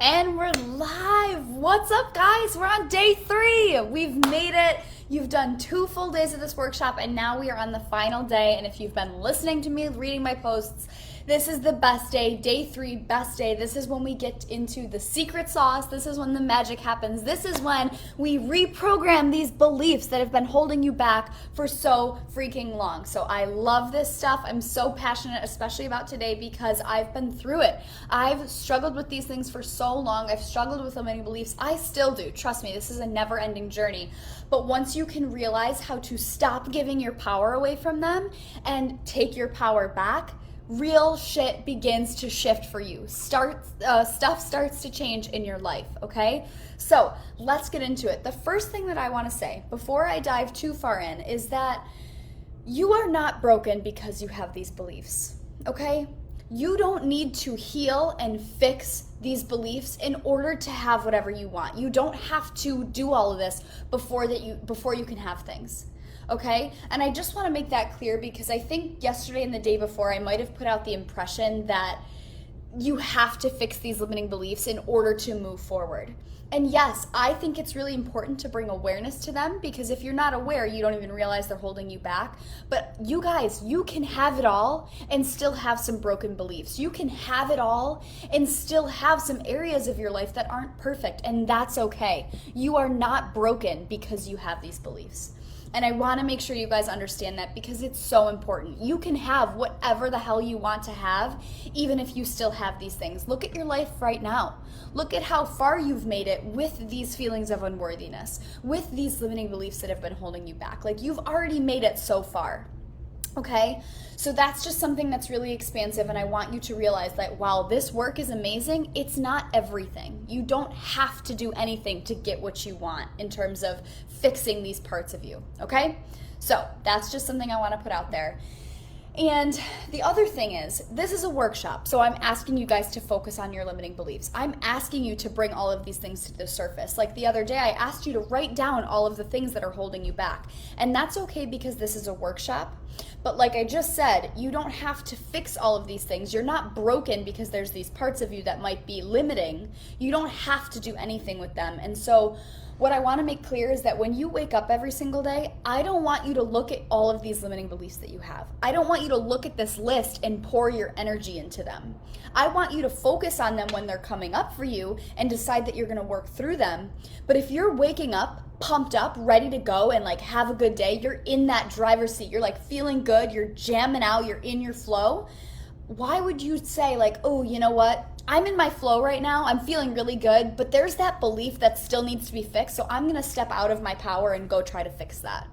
And we're live. What's up, guys? We're on day 3. We've made it. You've done 2 full days of this workshop, and now we are on the final day. And if you've been listening to me, reading my posts, this is the best day, day 3, best day. This is when we get into the secret sauce. This is when the magic happens. This is when we reprogram these beliefs that have been holding you back for so freaking long. So I love this stuff. I'm so passionate, especially about today, because I've been through it. I've struggled with these things for so long. I've struggled with so many beliefs. I still do. Trust me, this is a never-ending journey. But once you can realize how to stop giving your power away from them and take your power back, real shit begins to shift for you. Stuff starts to change in your life, okay? So let's get into it. The first thing that I want to say before I dive too far in is that you are not broken because you have these beliefs, okay? You don't need to heal and fix these beliefs in order to have whatever you want. You don't have to do all of this before you can have things. Okay? And I just want to make that clear because I think yesterday and the day before I might have put out the impression that you have to fix these limiting beliefs in order to move forward. And yes, I think it's really important to bring awareness to them because if you're not aware, you don't even realize they're holding you back. But you guys, you can have it all and still have some broken beliefs. You can have it all and still have some areas of your life that aren't perfect, and that's okay. You are not broken because you have these beliefs. And I want to make sure you guys understand that because it's so important. You can have whatever the hell you want to have, even if you still have these things. Look at your life right now. Look at how far you've made it with these feelings of unworthiness, with these limiting beliefs that have been holding you back. Like, you've already made it so far. Okay, so that's just something that's really expansive, and I want you to realize that while this work is amazing, it's not everything. You don't have to do anything to get what you want in terms of fixing these parts of you, okay? So that's just something I want to put out there. And the other thing is, this is a workshop, so I'm asking you guys to focus on your limiting beliefs. I'm asking you to bring all of these things to the surface. Like the other day, I asked you to write down all of the things that are holding you back. And that's okay because this is a workshop. But like I just said, you don't have to fix all of these things. You're not broken because there's these parts of you that might be limiting. You don't have to do anything with them. And so what I want to make clear is that when you wake up every single day, I don't want you to look at all of these limiting beliefs that you have. I don't want you to look at this list and pour your energy into them. I want you to focus on them when they're coming up for you and decide that you're going to work through them. But if you're waking up pumped up, ready to go and like have a good day, you're in that driver's seat, you're like feeling good, you're jamming out, you're in your flow, why would you say like, oh, you know what? I'm in my flow right now, I'm feeling really good, but there's that belief that still needs to be fixed, so I'm gonna step out of my power and go try to fix that.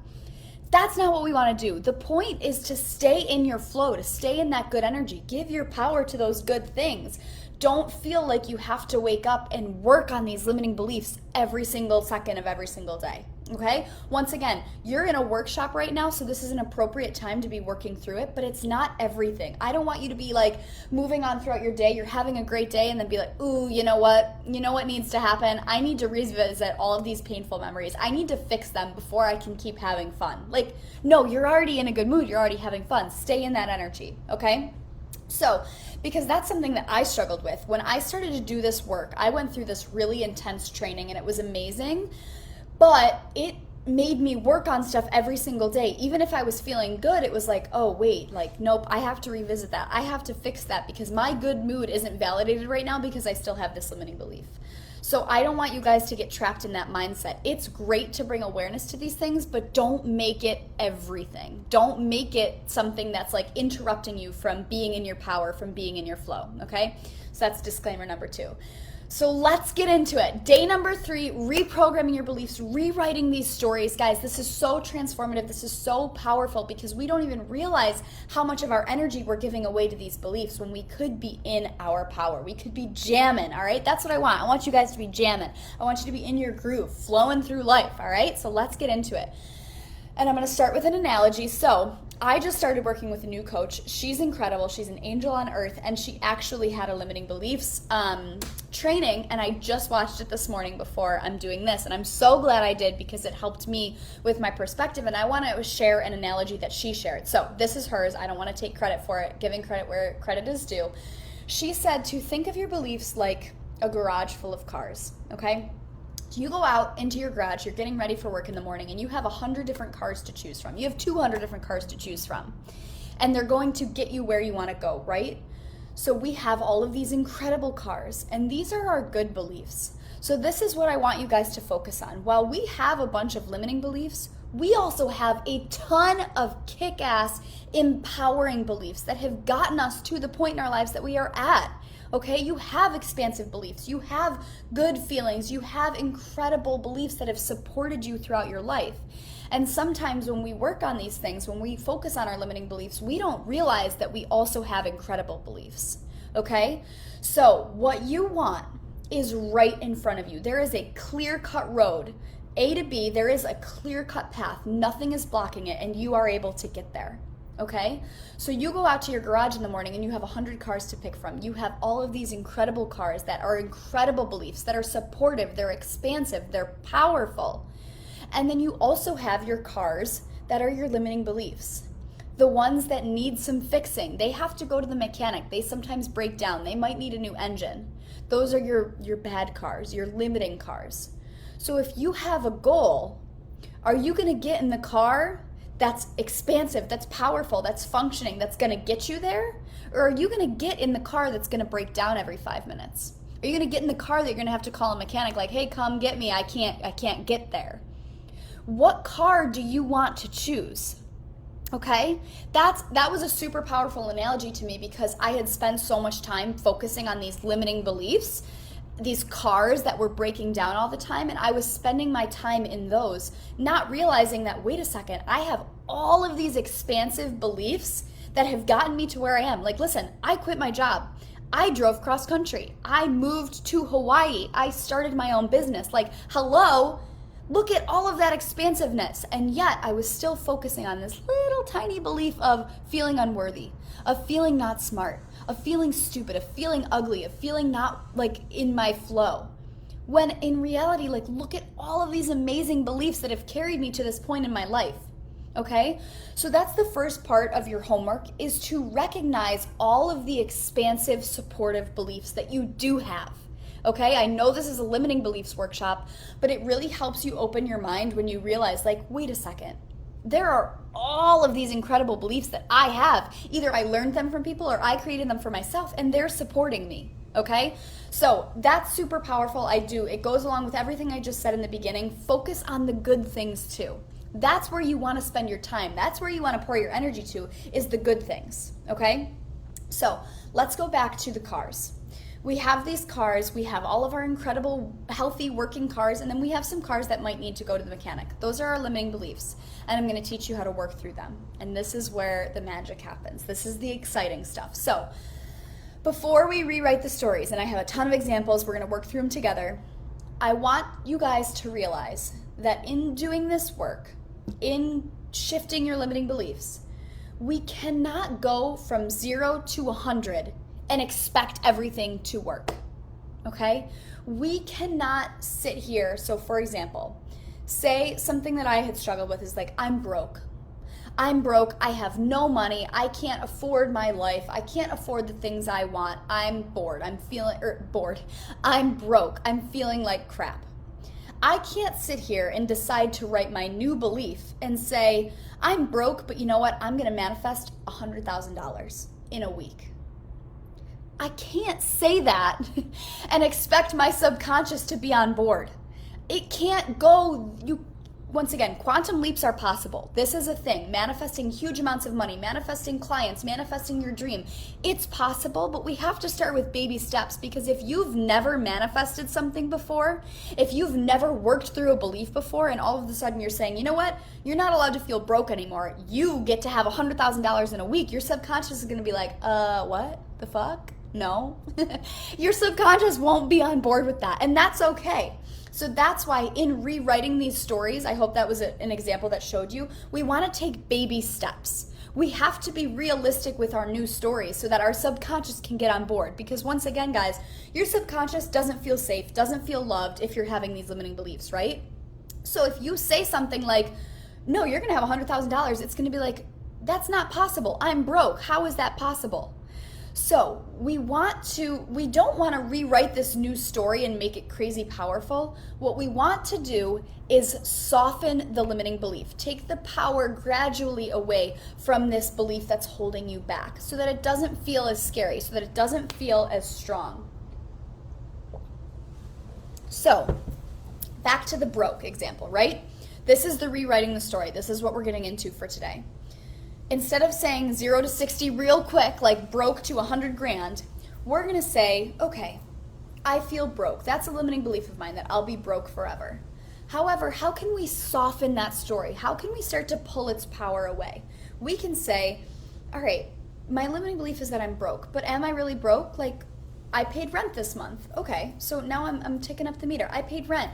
That's not what we wanna do. The point is to stay in your flow, to stay in that good energy. Give your power to those good things. Don't feel like you have to wake up and work on these limiting beliefs every single second of every single day, okay? Once again, you're in a workshop right now, so this is an appropriate time to be working through it, but it's not everything. I don't want you to be like moving on throughout your day, you're having a great day, and then be like, ooh, you know what? You know what needs to happen? I need to revisit all of these painful memories. I need to fix them before I can keep having fun. Like, no, you're already in a good mood. You're already having fun. Stay in that energy, okay? So, because that's something that I struggled with. When I started to do this work, I went through this really intense training and it was amazing, but it made me work on stuff every single day. Even if I was feeling good, it was like, oh wait, like, nope, I have to revisit that. I have to fix that because my good mood isn't validated right now because I still have this limiting belief. So I don't want you guys to get trapped in that mindset. It's great to bring awareness to these things, but don't make it everything. Don't make it something that's like interrupting you from being in your power, from being in your flow, okay? So that's disclaimer number 2. So let's get into it. Day number 3, reprogramming your beliefs, rewriting these stories. Guys, this is so transformative. This is so powerful because we don't even realize how much of our energy we're giving away to these beliefs when we could be in our power. We could be jamming, all right? That's what I want. I want you guys to be jamming. I want you to be in your groove, flowing through life, all right? So let's get into it. And I'm going to start with an analogy. So I just started working with a new coach. She's incredible. She's an angel on earth, and she actually had a limiting beliefs training, and I just watched it this morning before I'm doing this, and I'm so glad I did because it helped me with my perspective, and I want to share an analogy that she shared. So this is hers. I don't want to take credit for it, giving credit where credit is due. She said to think of your beliefs like a garage full of cars, okay? You go out into your garage, you're getting ready for work in the morning, and you have 100 different cars to choose from. You have 200 different cars to choose from. And they're going to get you where you want to go, right? So we have all of these incredible cars, and these are our good beliefs. So this is what I want you guys to focus on. While we have a bunch of limiting beliefs, we also have a ton of kick-ass, empowering beliefs that have gotten us to the point in our lives that we are at. Okay, you have expansive beliefs, you have good feelings, you have incredible beliefs that have supported you throughout your life. And sometimes when we work on these things, when we focus on our limiting beliefs, we don't realize that we also have incredible beliefs. Okay, so what you want is right in front of you. There is a clear-cut road, A to B. There is a clear-cut path. Nothing is blocking it, and you are able to get there. Okay, so you go out to your garage in the morning and you have 100 cars to pick from. You have all of these incredible cars that are incredible beliefs, that are supportive, they're expansive, they're powerful. And then you also have your cars that are your limiting beliefs. The ones that need some fixing. They have to go to the mechanic. They sometimes break down. They might need a new engine. Those are your bad cars, your limiting cars. So if you have a goal, are you going to get in the car that's expansive, that's powerful, that's functioning, that's gonna get you there? Or are you gonna get in the car that's gonna break down every 5 minutes? Are you gonna get in the car that you're gonna have to call a mechanic like, hey, come get me, I can't get there? What car do you want to choose? Okay, that was a super powerful analogy to me because I had spent so much time focusing on these limiting beliefs, these cars that were breaking down all the time, and I was spending my time in those, not realizing that, wait a second, I have all of these expansive beliefs that have gotten me to where I am. Like, listen, I quit my job. I drove cross country. I moved to Hawaii. I started my own business. Like, hello, look at all of that expansiveness. And yet I was still focusing on this little tiny belief of feeling unworthy, of feeling not smart, of feeling stupid, of feeling ugly, of feeling not like in my flow. When in reality, like, look at all of these amazing beliefs that have carried me to this point in my life. Okay? So that's the first part of your homework, is to recognize all of the expansive, supportive beliefs that you do have. Okay? I know this is a limiting beliefs workshop, but it really helps you open your mind when you realize, like, wait a second. There are all of these incredible beliefs that I have. Either I learned them from people or I created them for myself, and they're supporting me. Okay? So that's super powerful. It goes along with everything I just said in the beginning. Focus on the good things too. That's where you want to spend your time. That's where you want to pour your energy to, is the good things. Okay? So let's go back to the cars. We have these cars, we have all of our incredible, healthy, working cars, and then we have some cars that might need to go to the mechanic. Those are our limiting beliefs, and I'm going to teach you how to work through them. And this is where the magic happens. This is the exciting stuff. So before we rewrite the stories, and I have a ton of examples, we're going to work through them together, I want you guys to realize that in doing this work, in shifting your limiting beliefs, we cannot go from 0 to 100 and expect everything to work, okay? We cannot sit here. So for example, say something that I had struggled with is like, I'm broke, I have no money, I can't afford my life, I can't afford the things I want, I'm bored, I'm broke, I'm feeling like crap. I can't sit here and decide to write my new belief and say, I'm broke, but you know what, I'm gonna manifest $100,000 in a week. I can't say that and expect my subconscious to be on board. It can't go. Once again, quantum leaps are possible. This is a thing. Manifesting huge amounts of money, manifesting clients, manifesting your dream. It's possible, but we have to start with baby steps, because if you've never manifested something before, if you've never worked through a belief before, and all of a sudden you're saying, you know what, you're not allowed to feel broke anymore, you get to have $100,000 in a week, your subconscious is going to be like, what the fuck? No. Your subconscious won't be on board with that, and that's okay. So that's why in rewriting these stories, I hope that was an example that showed you, we want to take baby steps. We have to be realistic with our new stories so that our subconscious can get on board. Because once again, guys, your subconscious doesn't feel safe, doesn't feel loved if you're having these limiting beliefs, right? So if you say something like, no, you're going to have $100,000, it's going to be like, that's not possible. I'm broke. How is that possible? So we don't want to rewrite this new story and make it crazy powerful. What we want to do is soften the limiting belief. Take the power gradually away from this belief that's holding you back so that it doesn't feel as scary, so that it doesn't feel as strong. So back to the broke example, right? This is the rewriting the story. This is what we're getting into for today. Instead of saying 0 to 60 real quick, like broke to 100 grand, we're going to say, okay, I feel broke. That's a limiting belief of mine, that I'll be broke forever. However, how can we soften that story? How can we start to pull its power away? We can say, all right, my limiting belief is that I'm broke, but am I really broke? Like, I paid rent this month. Okay, so now I'm ticking up the meter. I paid rent.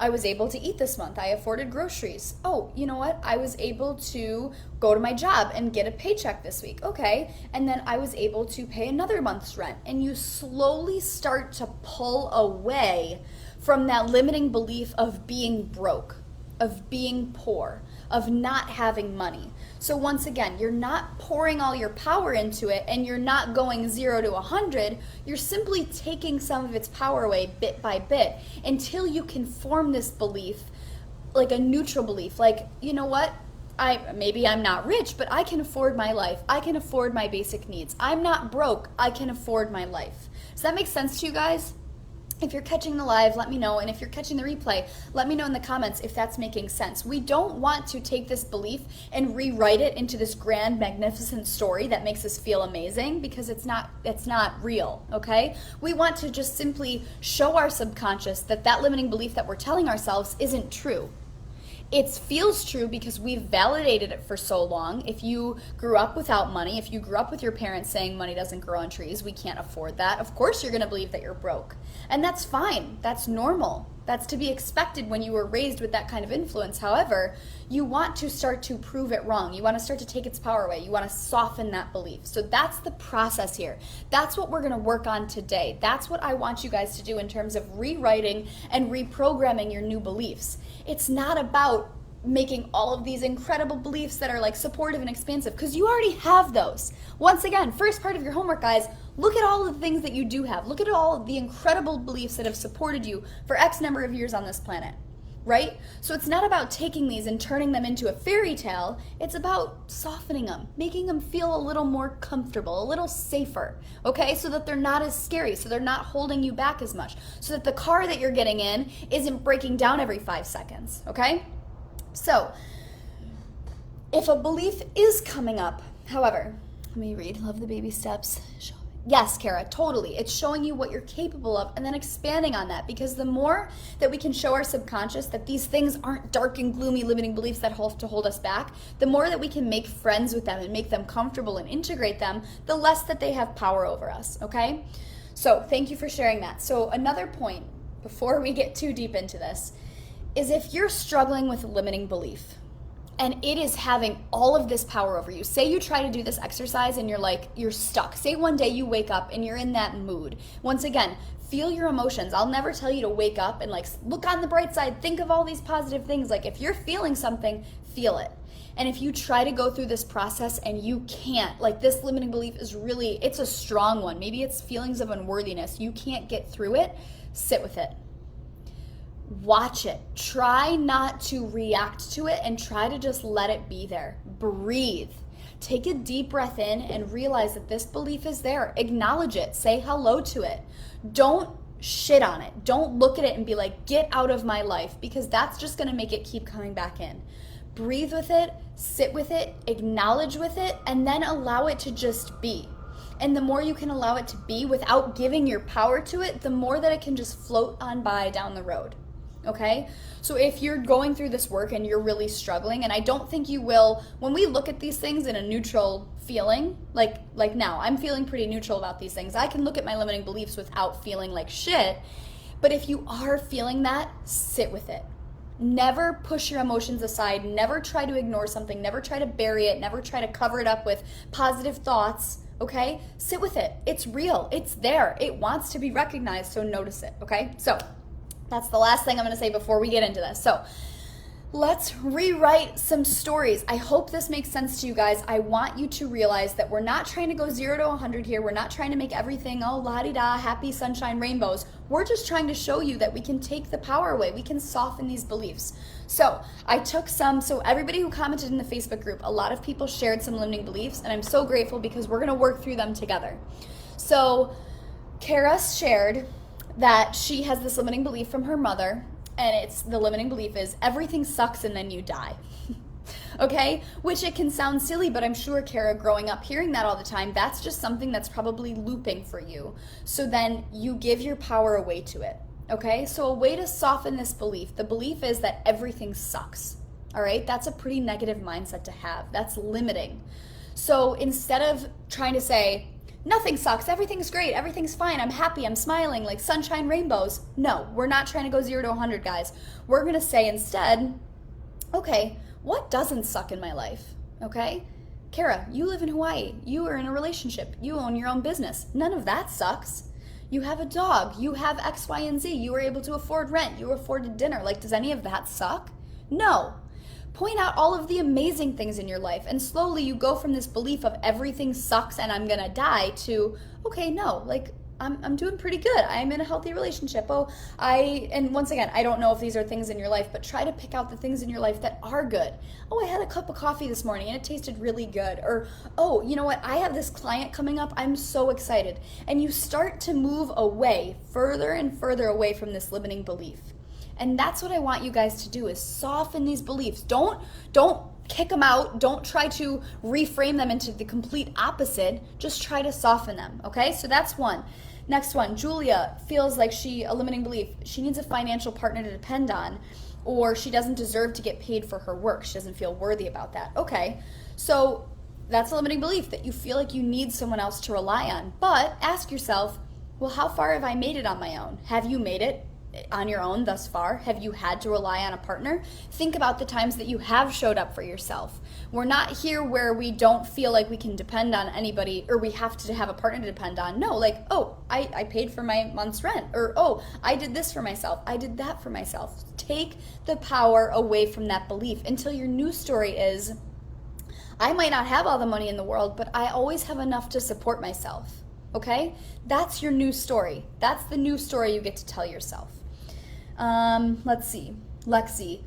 I was able to eat this month. I afforded groceries. Oh, you know what? I was able to go to my job and get a paycheck this week. Okay. And then I was able to pay another month's rent. And you slowly start to pull away from that limiting belief of being broke, of being poor, of not having money. So once again, you're not pouring all your power into it and you're not going 0 to 100. You're simply taking some of its power away bit by bit until you can form this belief, like a neutral belief. Like, you know what? Maybe I'm not rich, but I can afford my life. I can afford my basic needs. I'm not broke. I can afford my life. Does that make sense to you guys? If you're catching the live, let me know. And if you're catching the replay, let me know in the comments if that's making sense. We don't want to take this belief and rewrite it into this grand, magnificent story that makes us feel amazing, because it's not real, okay? We want to just simply show our subconscious that that limiting belief that we're telling ourselves isn't true. It feels true because we've validated it for so long. If you grew up without money, if you grew up with your parents saying money doesn't grow on trees, we can't afford that, of course you're going to believe that you're broke. And that's fine. That's normal. That's to be expected when you were raised with that kind of influence. However, you want to start to prove it wrong. You want to start to take its power away. You want to soften that belief. So that's the process here. That's what we're going to work on today. That's what I want you guys to do in terms of rewriting and reprogramming your new beliefs. It's not about making all of these incredible beliefs that are like supportive and expansive, because you already have those. Once again, first part of your homework, guys, look at all of the things that you do have. Look at all of the incredible beliefs that have supported you for X number of years on this planet, right? So it's not about taking these and turning them into a fairy tale. It's about softening them, making them feel a little more comfortable, a little safer, okay? So that they're not as scary, so they're not holding you back as much, so that the car that you're getting in isn't breaking down every 5 seconds, okay? So, if a belief is coming up, however, let me read, love the baby steps. Yes, Kara, totally. It's showing you what you're capable of and then expanding on that, because the more that we can show our subconscious that these things aren't dark and gloomy limiting beliefs that have to hold us back, the more that we can make friends with them and make them comfortable and integrate them, the less that they have power over us, okay? So, thank you for sharing that. So, another point before we get too deep into this is if you're struggling with a limiting belief and it is having all of this power over you. Say you try to do this exercise and you're stuck. Say one day you wake up and you're in that mood. Once again, feel your emotions. I'll never tell you to wake up and look on the bright side, think of all these positive things. Like if you're feeling something, feel it. And if you try to go through this process and you can't, like this limiting belief is really, it's a strong one. Maybe it's feelings of unworthiness. You can't get through it, sit with it. Watch it. Try not to react to it and try to just let it be there. Breathe. Take a deep breath in and realize that this belief is there. Acknowledge it. Say hello to it. Don't shit on it. Don't look at it and be like, get out of my life, because that's just going to make it keep coming back in. Breathe with it, sit with it, acknowledge with it, and then allow it to just be. And the more you can allow it to be without giving your power to it, the more that it can just float on by down the road. Okay? So if you're going through this work and you're really struggling, and I don't think you will, when we look at these things in a neutral feeling, like now, I'm feeling pretty neutral about these things. I can look at my limiting beliefs without feeling like shit. But if you are feeling that, sit with it. Never push your emotions aside. Never try to ignore something. Never try to bury it. Never try to cover it up with positive thoughts. Okay? Sit with it. It's real. It's there. It wants to be recognized, so notice it. Okay? So that's the last thing I'm going to say before we get into this. So Let's rewrite some stories. I hope this makes sense to you guys. I want you to realize that we're not trying to go 0 to 100 here. We're not trying to make everything, oh, la-di-da, happy sunshine rainbows. We're just trying to show you that we can take the power away. We can soften these beliefs. So I took so everybody who commented in the Facebook group, a lot of people shared some limiting beliefs, and I'm so grateful because we're gonna work through them together. So Kara shared that she has this limiting belief from her mother, and the limiting belief is everything sucks and then you die. Okay? Which it can sound silly, but I'm sure, Kara, growing up hearing that all the time, that's just something that's probably looping for you. So then you give your power away to it. Okay? So a way to soften this belief, the belief is that everything sucks. All right? That's a pretty negative mindset to have. That's limiting. So instead of trying to say, nothing sucks, everything's great, everything's fine, I'm happy, I'm smiling, like sunshine rainbows. No, we're not trying to go 0 to 100, guys. We're gonna say instead, okay, what doesn't suck in my life? Okay? Kara, you live in Hawaii. You are in a relationship. You own your own business. None of that sucks. You have a dog. You have X, Y, and Z. You were able to afford rent. You afforded dinner. Like, does any of that suck? No. Point out all of the amazing things in your life, and slowly you go from this belief of everything sucks and I'm gonna die to, okay, no, like I'm doing pretty good. I'm in a healthy relationship. And once again, I don't know if these are things in your life, but try to pick out the things in your life that are good. Oh, I had a cup of coffee this morning and it tasted really good. Or, oh, you know what? I have this client coming up. I'm so excited. And you start to move away, further and further away from this limiting belief. And that's what I want you guys to do, is soften these beliefs. Don't kick them out. Don't try to reframe them into the complete opposite. Just try to soften them, okay? So that's one. Next one, Julia feels like a limiting belief. She needs a financial partner to depend on, or she doesn't deserve to get paid for her work. She doesn't feel worthy about that. Okay, so that's a limiting belief, that you feel like you need someone else to rely on. But ask yourself, well, how far have I made it on my own? Have you made it on your own thus far? Have you had to rely on a partner? Think about the times that you have showed up for yourself. We're not here where we don't feel like we can depend on anybody, or we have to have a partner to depend on. No, like, oh, I paid for my month's rent, or oh, I did this for myself, I did that for myself. Take the power away from that belief until your new story is, I might not have all the money in the world, but I always have enough to support myself. Okay? That's your new story. That's the new story you get to tell yourself. Let's see. Lexi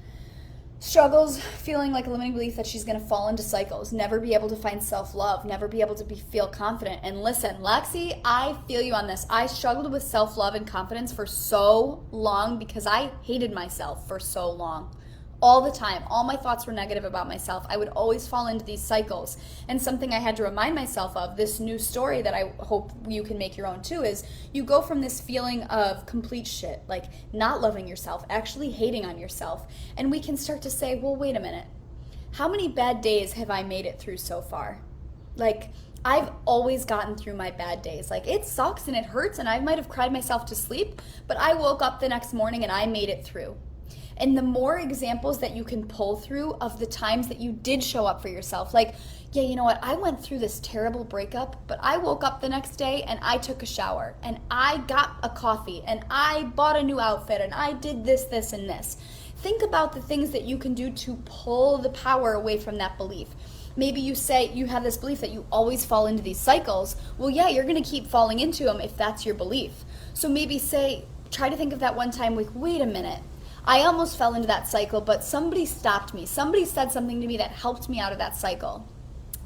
struggles feeling like a limiting belief that she's going to fall into cycles, never be able to find self-love, never be able to feel confident. And listen, Lexi, I feel you on this. I struggled with self-love and confidence for so long because I hated myself for so long. All the time. All my thoughts were negative about myself. I would always fall into these cycles. And something I had to remind myself of, this new story that I hope you can make your own too, is you go from this feeling of complete shit, like not loving yourself, actually hating on yourself. And we can start to say, well, wait a minute. How many bad days have I made it through so far? Like, I've always gotten through my bad days. Like, it sucks and it hurts and I might have cried myself to sleep, but I woke up the next morning and I made it through. And the more examples that you can pull through of the times that you did show up for yourself, like, yeah, you know what, I went through this terrible breakup, but I woke up the next day and I took a shower and I got a coffee and I bought a new outfit and I did this, this, and this. Think about the things that you can do to pull the power away from that belief. Maybe you say you have this belief that you always fall into these cycles. Well, yeah, you're going to keep falling into them if that's your belief. So maybe try to think of that one time, like, wait a minute. I almost fell into that cycle, but somebody stopped me. Somebody said something to me that helped me out of that cycle.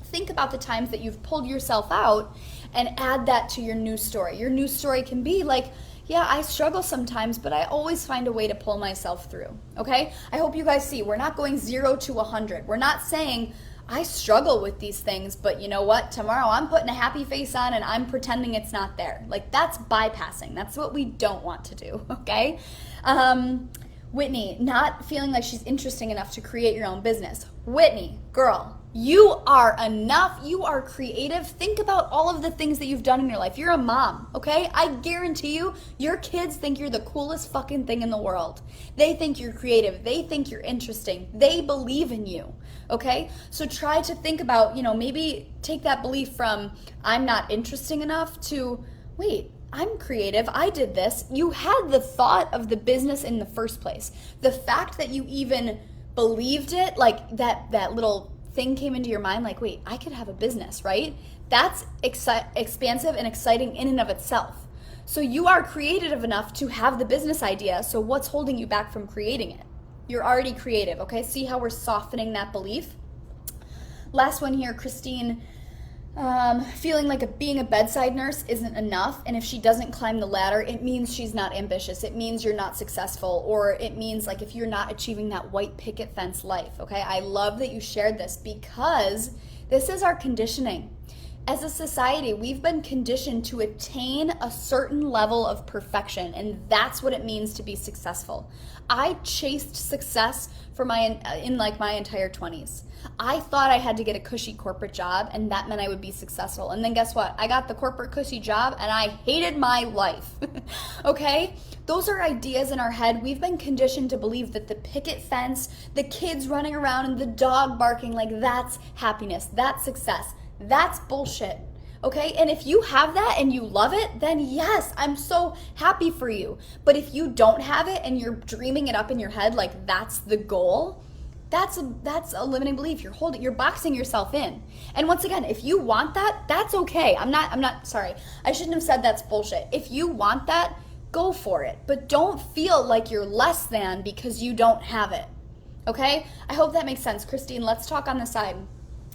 Think about the times that you've pulled yourself out and add that to your new story. Your new story can be like, yeah, I struggle sometimes, but I always find a way to pull myself through, okay? I hope you guys see, we're not going 0 to 100. We're not saying, I struggle with these things, but you know what? Tomorrow I'm putting a happy face on and I'm pretending it's not there. Like, that's bypassing. That's what we don't want to do, okay? Whitney, not feeling like she's interesting enough to create your own business. Whitney, girl, you are enough. You are creative. Think about all of the things that you've done in your life. You're a mom, okay? I guarantee you, your kids think you're the coolest fucking thing in the world. They think you're creative. They think you're interesting. They believe in you, okay? So try to think about, maybe take that belief from, I'm not interesting enough, to, wait, I'm creative, I did this. You had the thought of the business in the first place. The fact that you even believed it, like that little thing came into your mind, like, wait, I could have a business, right? That's expansive and exciting in and of itself. So you are creative enough to have the business idea. So what's holding you back from creating it? You're already creative, okay? See how we're softening that belief? Last one here, Christine. Feeling like being a bedside nurse isn't enough, and if she doesn't climb the ladder, it means she's not ambitious. It means you're not successful, or it means like if you're not achieving that white picket fence life, okay? I love that you shared this because this is our conditioning. As a society, we've been conditioned to attain a certain level of perfection, and that's what it means to be successful. I chased success for my entire 20s. I thought I had to get a cushy corporate job, and that meant I would be successful. And then guess what? I got the corporate cushy job, and I hated my life. Okay? Those are ideas in our head. We've been conditioned to believe that the picket fence, the kids running around, and the dog barking, like that's happiness, that's success. That's bullshit, okay? And if you have that and you love it, then yes, I'm so happy for you. But if you don't have it and you're dreaming it up in your head like that's the goal, that's a limiting belief. You're boxing yourself in. And once again, if you want that, that's okay. I'm not sorry. I shouldn't have said that's bullshit. If you want that, go for it. But don't feel like you're less than because you don't have it, okay? I hope that makes sense. Christine, let's talk on the side.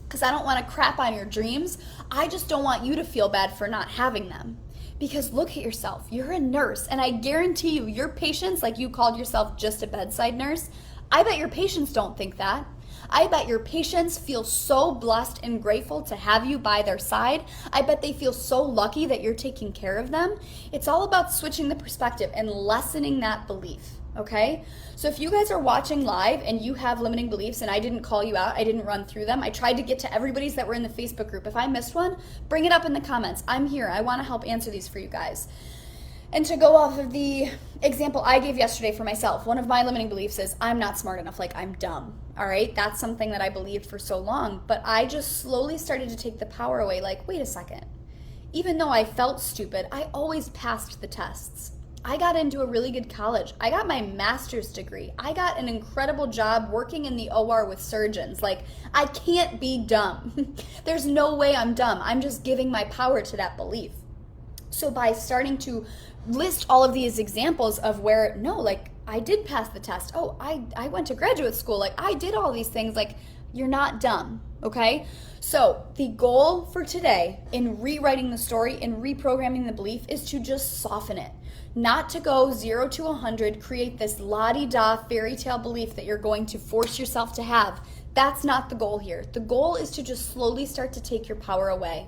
Because I don't want to crap on your dreams. I just don't want you to feel bad for not having them. Because look at yourself. You're a nurse. And I guarantee you, your patients, like you called yourself just a bedside nurse, I bet your patients don't think that. I bet your patients feel so blessed and grateful to have you by their side. I bet they feel so lucky that you're taking care of them. It's all about switching the perspective and lessening that belief. Okay? So if you guys are watching live and you have limiting beliefs and I didn't call you out, I didn't run through them, I tried to get to everybody's that were in the Facebook group. If I missed one, bring it up in the comments. I'm here. I want to help answer these for you guys. And to go off of the example I gave yesterday for myself, one of my limiting beliefs is I'm not smart enough, like I'm dumb. All right? That's something that I believed for so long, but I just slowly started to take the power away. Like, wait a second. Even though I felt stupid, I always passed the tests. I got into a really good college. I got my master's degree. I got an incredible job working in the OR with surgeons. Like, I can't be dumb. There's no way I'm dumb. I'm just giving my power to that belief. So by starting to list all of these examples of where, no, like, I did pass the test. Oh, I went to graduate school. Like, I did all these things. Like, you're not dumb, okay? So the goal for today in rewriting the story and reprogramming the belief is to just soften it. Not to go 0 to 100, create this la-di-da fairy tale belief that you're going to force yourself to have. That's not the goal here. The goal is to just slowly start to take your power away.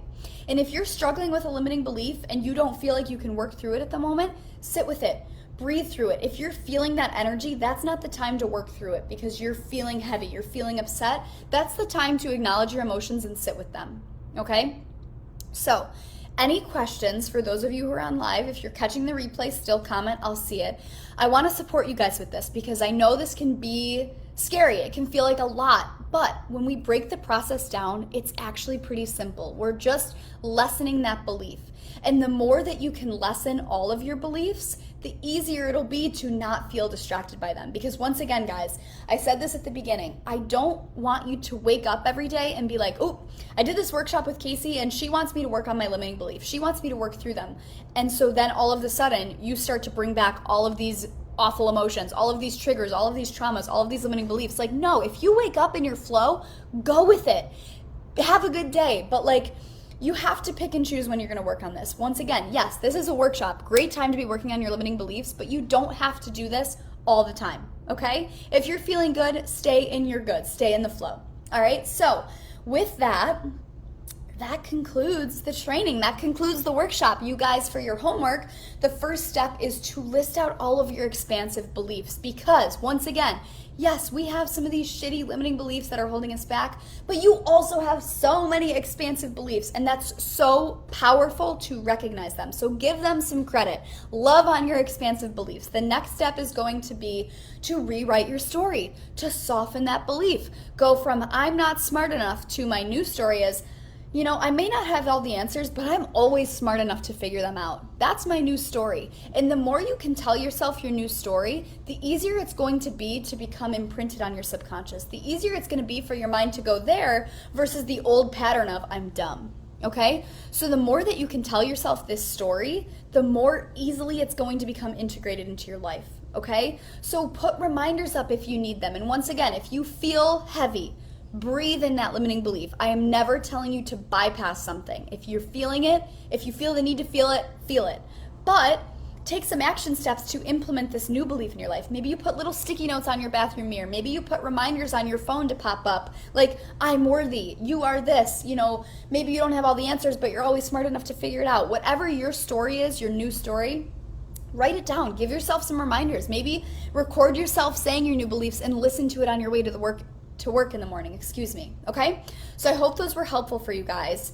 And if you're struggling with a limiting belief and you don't feel like you can work through it at the moment, sit with it. Breathe through it. If you're feeling that energy, that's not the time to work through it because you're feeling heavy, you're feeling upset. That's the time to acknowledge your emotions and sit with them, okay? So, any questions for those of you who are on live? If you're catching the replay, still comment, I'll see it. I want to support you guys with this because I know this can be scary. It can feel like a lot, but when we break the process down, it's actually pretty simple. We're just lessening that belief. And the more that you can lessen all of your beliefs, the easier it'll be to not feel distracted by them. Because once again, guys, I said this at the beginning, I don't want you to wake up every day and be like, oh, I did this workshop with Casey and she wants me to work on my limiting beliefs. She wants me to work through them. And so then all of a sudden you start to bring back all of these awful emotions, all of these triggers, all of these traumas, all of these limiting beliefs. Like, no, if you wake up in your flow, go with it. Have a good day. But like, you have to pick and choose when you're going to work on this. Once again, yes, this is a workshop. Great time to be working on your limiting beliefs, but you don't have to do this all the time, okay? If you're feeling good, stay in your good. Stay in the flow, all right? So with that concludes the training. That concludes the workshop. You guys, for your homework, the first step is to list out all of your expansive beliefs because, once again, yes, we have some of these shitty limiting beliefs that are holding us back, but you also have so many expansive beliefs, and that's so powerful to recognize them. So give them some credit. Love on your expansive beliefs. The next step is going to be to rewrite your story, to soften that belief. Go from I'm not smart enough to my new story is, You know, I may not have all the answers, but I'm always smart enough to figure them out. That's my new story. And the more you can tell yourself your new story, the easier it's going to be to become imprinted on your subconscious. The easier it's going to be for your mind to go there versus the old pattern of, I'm dumb. Okay? So the more that you can tell yourself this story, the more easily it's going to become integrated into your life. Okay? So put reminders up if you need them. And once again, if you feel heavy, breathe in that limiting belief. I am never telling you to bypass something. If you're feeling it, if you feel the need to feel it, feel it. But take some action steps to implement this new belief in your life. Maybe you put little sticky notes on your bathroom mirror. Maybe you put reminders on your phone to pop up. Like, I'm worthy. You are this. You know, maybe you don't have all the answers, but you're always smart enough to figure it out. Whatever your story is, your new story, write it down. Give yourself some reminders. Maybe record yourself saying your new beliefs and listen to it on your way to work in the morning, okay? So I hope those were helpful for you guys.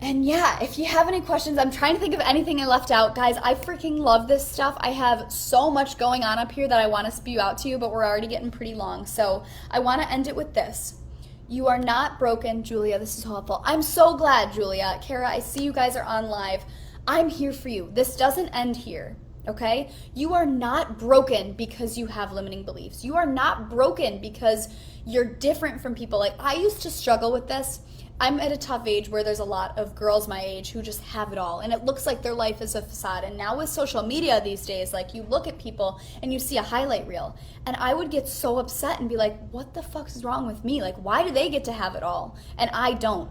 And yeah, if you have any questions, I'm trying to think of anything I left out. Guys, I freaking love this stuff. I have so much going on up here that I want to spew out to you, but we're already getting pretty long. So I want to end it with this. You are not broken, Julia. This is helpful. I'm so glad, Julia. Kara, I see you guys are on live. I'm here for you. This doesn't end here. Okay? You are not broken because you have limiting beliefs. You are not broken because you're different from people. Like, I used to struggle with this. I'm at a tough age where there's a lot of girls my age who just have it all, and it looks like their life is a facade. And now with social media these days, like, you look at people and you see a highlight reel, and I would get so upset and be like, what the fuck is wrong with me? Like, why do they get to have it all and I don't?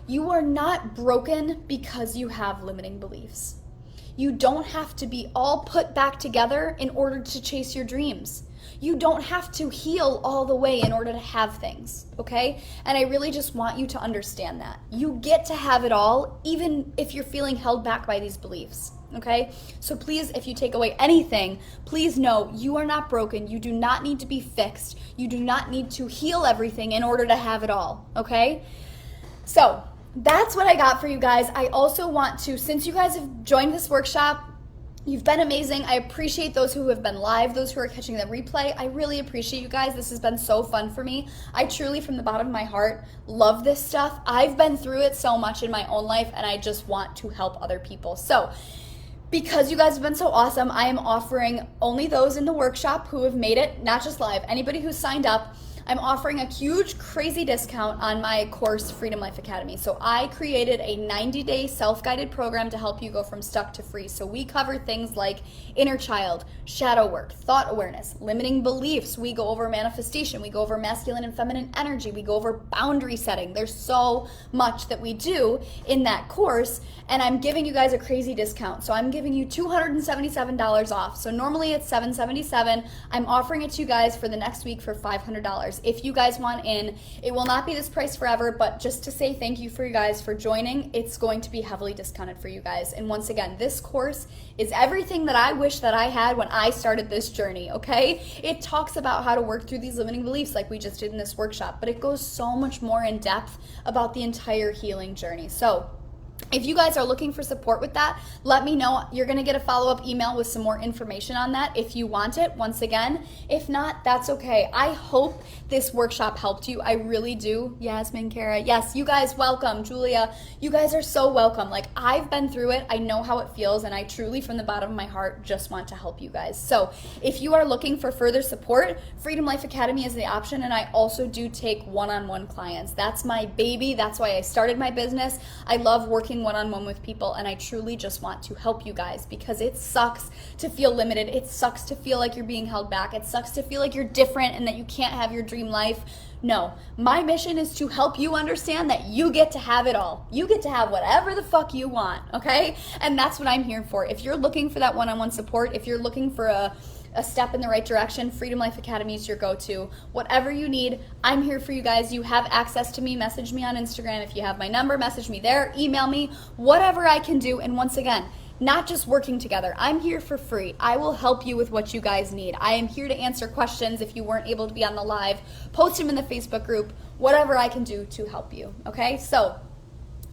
You are not broken because you have limiting beliefs. You don't have to be all put back together in order to chase your dreams. You don't have to heal all the way in order to have things, okay? And I really just want you to understand that. You get to have it all, even if you're feeling held back by these beliefs, okay? So please, if you take away anything, please know you are not broken. You do not need to be fixed. You do not need to heal everything in order to have it all, okay? So that's what I got for you guys. I also want to, since you guys have joined this workshop, you've been amazing. I appreciate those who have been live, those who are catching the replay. I really appreciate you guys. This has been so fun for me. I truly, from the bottom of my heart, love this stuff. I've been through it so much in my own life, and I just want to help other people. So because you guys have been so awesome, I am offering only those in the workshop who have made it, not just live, anybody who's signed up, I'm offering a huge, crazy discount on my course, Freedom Life Academy. So I created a 90-day self-guided program to help you go from stuck to free. So we cover things like inner child, shadow work, thought awareness, limiting beliefs. We go over manifestation. We go over masculine and feminine energy. We go over boundary setting. There's so much that we do in that course, and I'm giving you guys a crazy discount. So I'm giving you $277 off. So normally it's $777. I'm offering it to you guys for the next week for $500. If you guys want in, it will not be this price forever, but just to say thank you for you guys for joining, it's going to be heavily discounted for you guys. And once again, this course is everything that I wish that I had when I started this journey, okay? It talks about how to work through these limiting beliefs like we just did in this workshop, but it goes so much more in depth about the entire healing journey. So if you guys are looking for support with that, let me know. You're going to get a follow-up email with some more information on that if you want it, once again. If not, that's okay. I hope this workshop helped you. I really do. Yasmin, Kara. Yes, you guys, welcome. Julia, you guys are so welcome. Like, I've been through it. I know how it feels, and I truly, from the bottom of my heart, just want to help you guys. So if you are looking for further support, Freedom Life Academy is the option, and I also do take one-on-one clients. That's my baby. That's why I started my business. I love working one-on-one with people, and I truly just want to help you guys because it sucks to feel limited. It sucks to feel like you're being held back. It sucks to feel like you're different and that you can't have your dream life. No, my mission is to help you understand that you get to have it all. You get to have whatever the fuck you want, okay? And that's what I'm here for. If you're looking for that one-on-one support, if you're looking for a step in the right direction, Freedom Life Academy is your go-to. Whatever you need, I'm here for you guys. You have access to me. Message me on Instagram. If you have my number, message me there, email me, whatever I can do. And once again, not just working together. I'm here for free. I will help you with what you guys need. I am here to answer questions if you weren't able to be on the live. Post them in the Facebook group, whatever I can do to help you, okay? So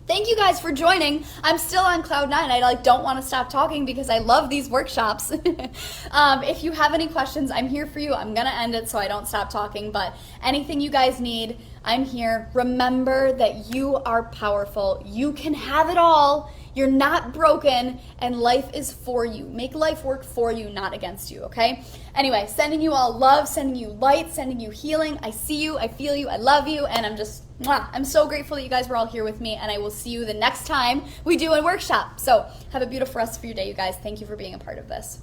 thank you guys for joining. I'm still on cloud nine. I don't want to stop talking because I love these workshops. If you have any questions, I'm here for you. I'm going to end it so I don't stop talking, but anything you guys need, I'm here. Remember that you are powerful. You can have it all. You're not broken, and life is for you. Make life work for you, not against you, okay? Anyway, sending you all love, sending you light, sending you healing. I see you, I feel you, I love you, and I'm so grateful that you guys were all here with me, and I will see you the next time we do a workshop. So have a beautiful rest of your day, you guys. Thank you for being a part of this.